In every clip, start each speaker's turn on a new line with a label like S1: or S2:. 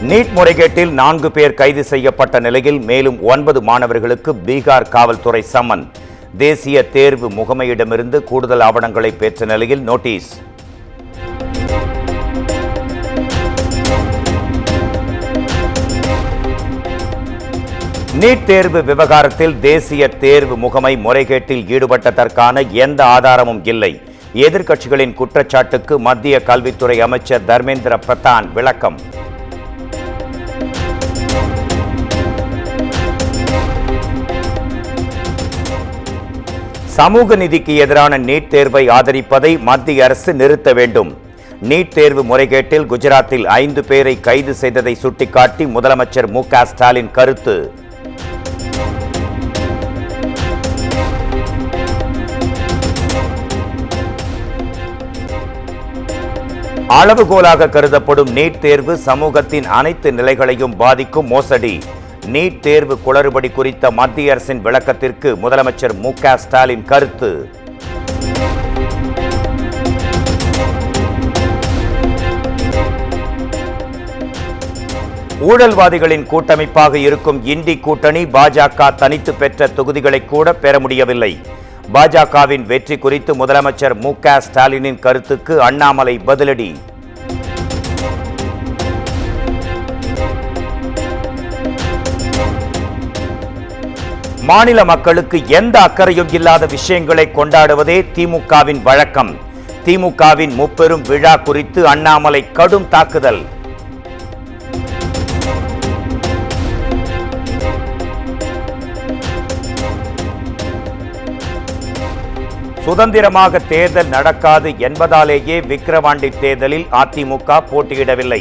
S1: NEET முறைகேட்டில் 4 பேர் கைது செய்யப்பட்ட நிலையில் மேலும் 9 மாணவர்களுக்கு பீகார் காவல்துறை சம்மன். தேசிய தேர்வு முகமையிடமிருந்து கூடுதல் ஆவணங்களை பெற்ற நிலையில் நோட்டீஸ். நீட் தேர்வு விவகாரத்தில் தேசிய தேர்வு முகமை முறைகேட்டில் ஈடுபட்டதற்கான எந்த ஆதாரமும் இல்லை. எதிர்க்கட்சிகளின் குற்றச்சாட்டுக்கு மத்திய கல்வித்துறை அமைச்சர் தர்மேந்திர பிரதான் விளக்கம். சமூக நீதிக்கு எதிரான நீட் தேர்வை ஆதரிப்பதை மத்திய அரசு நிறுத்த வேண்டும். நீட் தேர்வு முறைகேட்டில் குஜராத்தில் 5 பேரை கைது செய்ததை சுட்டிக்காட்டி முதலமைச்சர் மு.க. ஸ்டாலின் கருத்து. அளவுகோலாக கருதப்படும் நீட் தேர்வு சமூகத்தின் அனைத்து நிலைகளையும் பாதிக்கும் மோசடி. நீட் தேர்வு குளறுபடி குறித்த மத்திய அரசின் விளக்கத்திற்கு முதலமைச்சர் மு.க. ஸ்டாலின் கருத்து. ஊழல்வாதிகளின் கூட்டமைப்பாக இருக்கும் இண்டி கூட்டணி பாஜக தனித்து பெற்ற தொகுதிகளை கூட பெற முடியவில்லை. பாஜகவின் வெற்றி குறித்து முதலமைச்சர் மு.க. ஸ்டாலினின் கருத்துக்கு அண்ணாமலை பதிலடி. மாநில மக்களுக்கு எந்த அக்கறையும் இல்லாத விஷயங்களை கொண்டாடுவதே திமுகவின் வழக்கம். திமுகவின் முப்பெரும் விழா குறித்து அண்ணாமலை கடும் தாக்குதல். சுதந்திரமாக தேர்தல் நடக்காது என்பதாலேயே விக்கிரவாண்டி தேர்தலில் அதிமுக போட்டியிடவில்லை.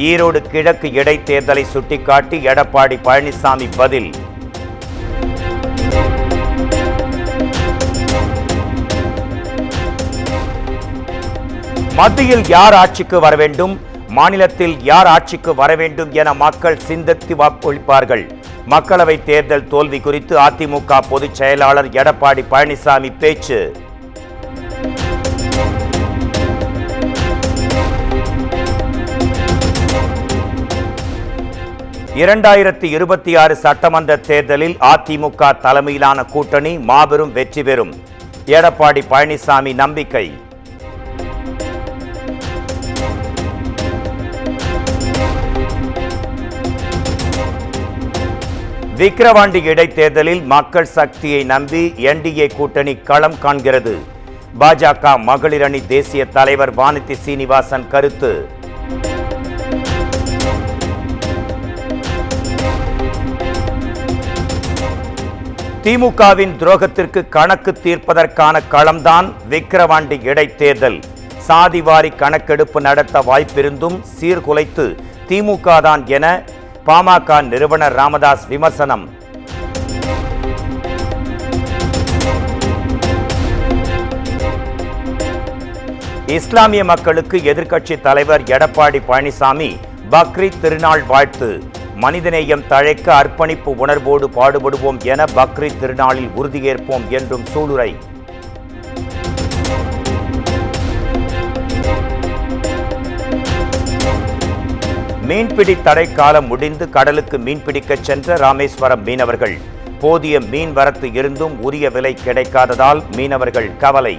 S1: ஈரோடு கிழக்கு இடைத்தேர்தலை சுட்டிக்காட்டி எடப்பாடி பழனிசாமி பதில். மத்தியில் யார் ஆட்சிக்கு வர வேண்டும், மாநிலத்தில் யார் ஆட்சிக்கு வர வேண்டும் என மக்கள் சிந்தித்து வாக்களிப்பார்கள். மக்களவை தேர்தல் தோல்வி குறித்து அதிமுக பொதுச் செயலாளர் எடப்பாடி பழனிசாமி பேச்சு. இரண்டாயிரத்து 26 சட்டமன்ற தேர்தலில் அதிமுக தலைமையிலான கூட்டணி மாபெரும் வெற்றி பெறும். எடப்பாடி பழனிசாமி நம்பிக்கை. விக்கிரவாண்டி இடைத்தேர்தலில் மக்கள் சக்தியை நம்பி என்டிஏ கூட்டணி களம் காண்கிறது. பாஜக மகளிர் அணி தேசிய தலைவர் வானதி சீனிவாசன் கருத்து. திமுகவின் துரோகத்திற்கு கணக்கு தீர்ப்பதற்கான களம்தான் விக்கிரவாண்டி இடைத்தேர்தல். சாதிவாரி கணக்கெடுப்பு நடத்த வாய்ப்பிருந்தும் சீர்குலைத்து திமுக தான் என பாமக நிறுவனர் ராமதாஸ் விமர்சனம். இஸ்லாமிய மக்களுக்கு எதிர்க்கட்சி தலைவர் எடப்பாடி பழனிசாமி பக்ரீத் திருநாள் வாழ்த்து. மனிதநேயம் தழைக்க அர்ப்பணிப்பு உணர்வோடு பாடுபடுவோம் என பக்ரீத் திருநாளில் உறுதியேற்போம் என்றும் சூளுரை. மீன்பிடி தடை காலம் முடிந்து கடலுக்கு மீன்பிடிக்க சென்ற ராமேஸ்வரம் மீனவர்கள். போதிய மீன் வரத்து இருந்தும் உரிய விலை கிடைக்காததால் மீனவர்கள் கவலை.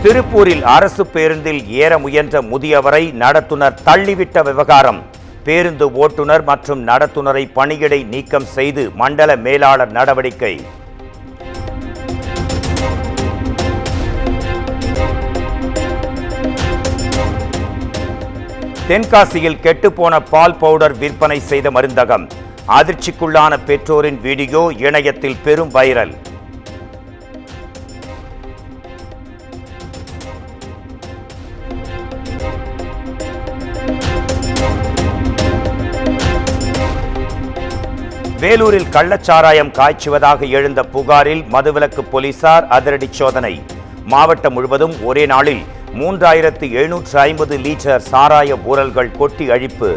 S1: திருப்பூரில் அரசு பேருந்தில் ஏற முயன்ற முதியவரை நடத்துனர் தள்ளிவிட்ட விவகாரம். பேருந்து ஓட்டுநர் மற்றும் நடத்துனரை பணியிடை நீக்கம் செய்து மண்டல மேலாளர் நடவடிக்கை. தென்காசியில் கெட்டுப்போன பால் பவுடர் விற்பனை செய்த மருந்தகம். அதிர்ச்சிக்குள்ளான பெற்றோரின் வீடியோ இணையத்தில் பெரும் வைரல். வேலூரில் கள்ளச்சாராயம் காய்ச்சுவதாக எழுந்த புகாரில் மதுவிலக்கு போலீசார் அதிரடி சோதனை. மாவட்டம் முழுவதும் ஒரே நாளில் 3750 லிட்டர் சாராய ஊரல்கள் கொட்டி அழிப்பு.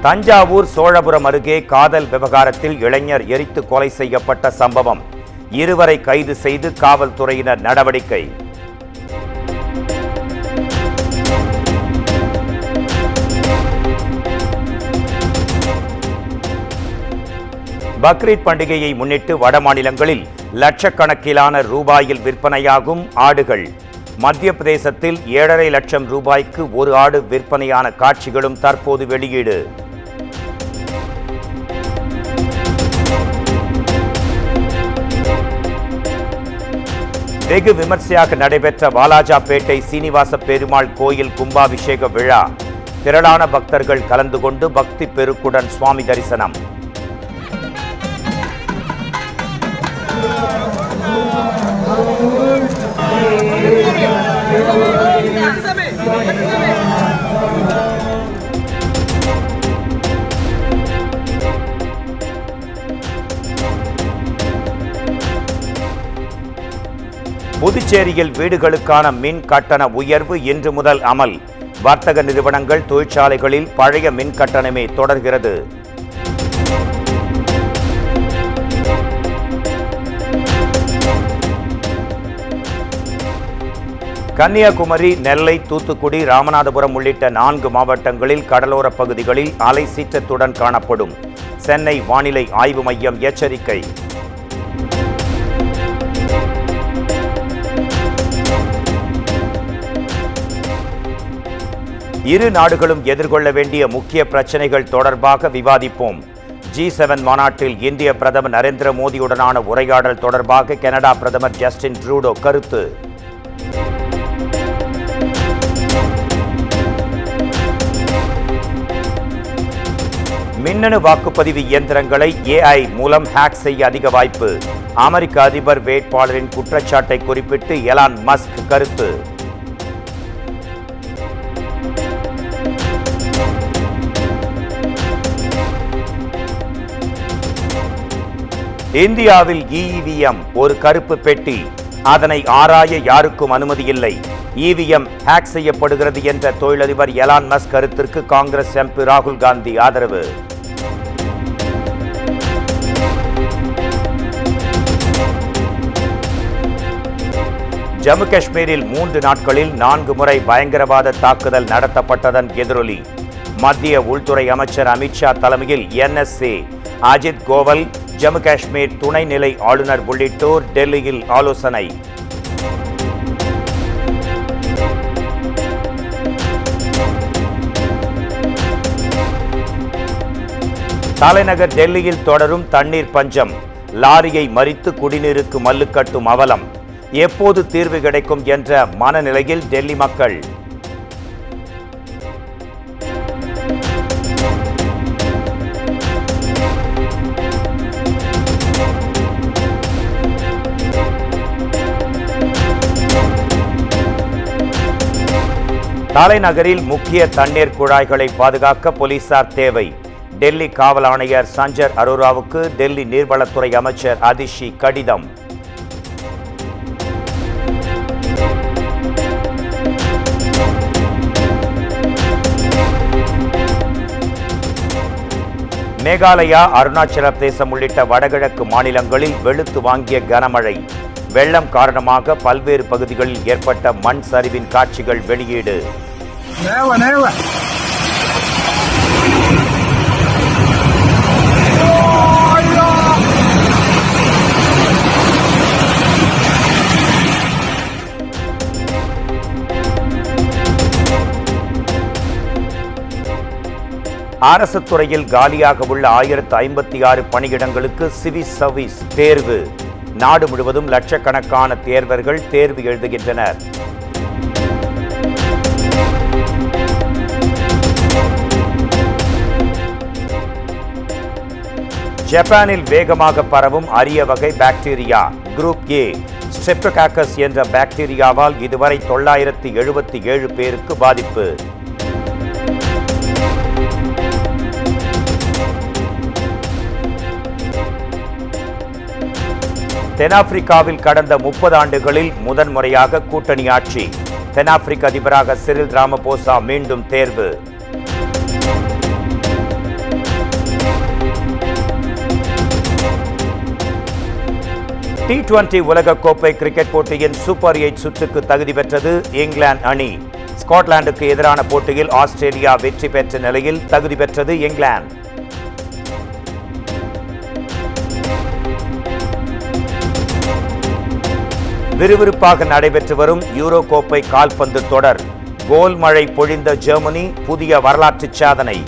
S1: தஞ்சாவூர் சோழபுரம் அருகே காதல் விவகாரத்தில் இளைஞர் எரித்து கொலை செய்யப்பட்ட சம்பவம். இருவரை கைது செய்து காவல்துறையினர் நடவடிக்கை. பக்ரீத் பண்டிகையை முன்னிட்டு வடமாநிலங்களில் லட்சக்கணக்கிலான ரூபாயில் விற்பனையாகும் ஆடுகள். மத்திய பிரதேசத்தில் 7.5 லட்சம் ரூபாய்க்கு ஒரு ஆடு விற்பனையான காட்சிகளும் தற்போது வெளியீடு. வெகு விமர்சையாக நடைபெற்ற வாலாஜாபேட்டை சீனிவாச பெருமாள் கோயில் கும்பாபிஷேக விழா. திரளான பக்தர்கள் கலந்து கொண்டு பக்தி பெருக்குடன் சுவாமி தரிசனம். புதுச்சேரியில் வீடுகளுக்கான மின் கட்டண உயர்வு இன்று முதல் அமல். வர்த்தக நிறுவனங்கள், தொழிற்சாலைகளில் பழைய மின் கட்டணமே தொடர்கிறது. கன்னியாகுமரி, நெல்லை, தூத்துக்குடி, ராமநாதபுரம் உள்ளிட்ட 4 மாவட்டங்களில் கடலோர பகுதிகளில் அலை சீற்றத்துடன் காணப்படும். சென்னை வானிலை ஆய்வு மையம் எச்சரிக்கை. இரு நாடுகளும் எதிர்கொள்ள வேண்டிய முக்கிய பிரச்சனைகள் தொடர்பாக விவாதிப்போம். G7 மாநாட்டில் இந்திய பிரதமர் நரேந்திர மோடியுடனான உரையாடல் தொடர்பாக கனடா பிரதமர் ஜஸ்டின் ட்ரூடோ கருத்து. மின்னணு வாக்குப்பதிவு இயந்திரங்களை AI மூலம் ஹேக் செய்ய அதிக வாய்ப்பு. அமெரிக்க அதிபர் வேட்பாளரின் குற்றச்சாட்டை குறிப்பிட்டு எலான் மஸ்க் கருத்து. இந்தியாவில் EVM ஒரு கருப்பு பெட்டி. அதனை ஆராய யாருக்கும் அனுமதி இல்லை. EVM ஹேக் செய்யப்படுகிறது என்ற தொழிலதிபர் எலான் மஸ்க் கருத்திற்கு காங்கிரஸ் MP ராகுல் காந்தி ஆதரவு. ஜம்மு காஷ்மீரில் 3 நாட்களில் 4 முறை பயங்கரவாத தாக்குதல் நடத்தப்பட்டதன் எதிரொலி. மத்திய உள்துறை அமைச்சர் அமித்ஷா தலைமையில் NSA, அஜித் கோவல், ஜம்மு காஷ்மீர் துணைநிலை ஆளுநர் உள்ளிட்டோர் டெல்லியில் ஆலோசனை. தலைநகர் டெல்லியில் தொடரும் தண்ணீர் பஞ்சம். லாரியை மறித்து குடிநீருக்கு மல்லுக்கட்டும் அவலம். எப்போது தீர்வு கிடைக்கும் என்ற மனநிலையில் டெல்லி மக்கள். தலைநகரில் முக்கிய தண்ணீர் குழாய்களை பாதுகாக்க போலீசார் தேவை. டெல்லி காவல் ஆணையர் சஞ்சர் அரோராவுக்கு டெல்லி நீர்வளத்துறை அமைச்சர் அதிஷி கடிதம். மேகாலயா, அருணாச்சல பிரதேசம் உள்ளிட்ட வடகிழக்கு மாநிலங்களில் வெளுத்து வாங்கிய கனமழை. வெள்ளம் காரணமாக பல்வேறு பகுதிகளில் ஏற்பட்ட மண் சரிவின் காட்சிகள் வெளியீடு. அரசு துறையில் காலியாக உள்ள 1056 பணியிடங்களுக்கு சிவில் சர்வீஸ் தேர்வு. நாடு முழுவதும் லட்சக்கணக்கான தேர்வர்கள் தேர்வு எழுதுகின்றனர். ஜப்பானில் வேகமாக பரவும் அரிய வகை பாக்டீரியா குரூப் A ஸ்ட்ரெப்டோகாக்கஸ் என்ற பாக்டீரியாவால் இதுவரை 977 பேருக்கு பாதிப்பு. தென்னாப்பிரிக்காவில் கடந்த 30 ஆண்டுகளில் முதன்முறையாக கூட்டணி ஆட்சி. தென்னாப்பிரிக்க அதிபராக சிரில் ராமபோசா மீண்டும் தேர்வு. T20 உலகக்கோப்பை கிரிக்கெட் போட்டியின் சூப்பர் 8 சுற்றுக்கு தகுதி பெற்றது இங்கிலாந்து அணி. ஸ்காட்லாந்துக்கு எதிரான போட்டியில் ஆஸ்திரேலியா வெற்றி பெற்ற நிலையில் தகுதி பெற்றது இங்கிலாந்து. விறுவிறுப்பாக நடைபெற்று வரும் யூரோ கோப்பை கால்பந்து தொடர். கோல் மழை பொழிந்த ஜெர்மனி புதிய வரலாற்று சாதனை.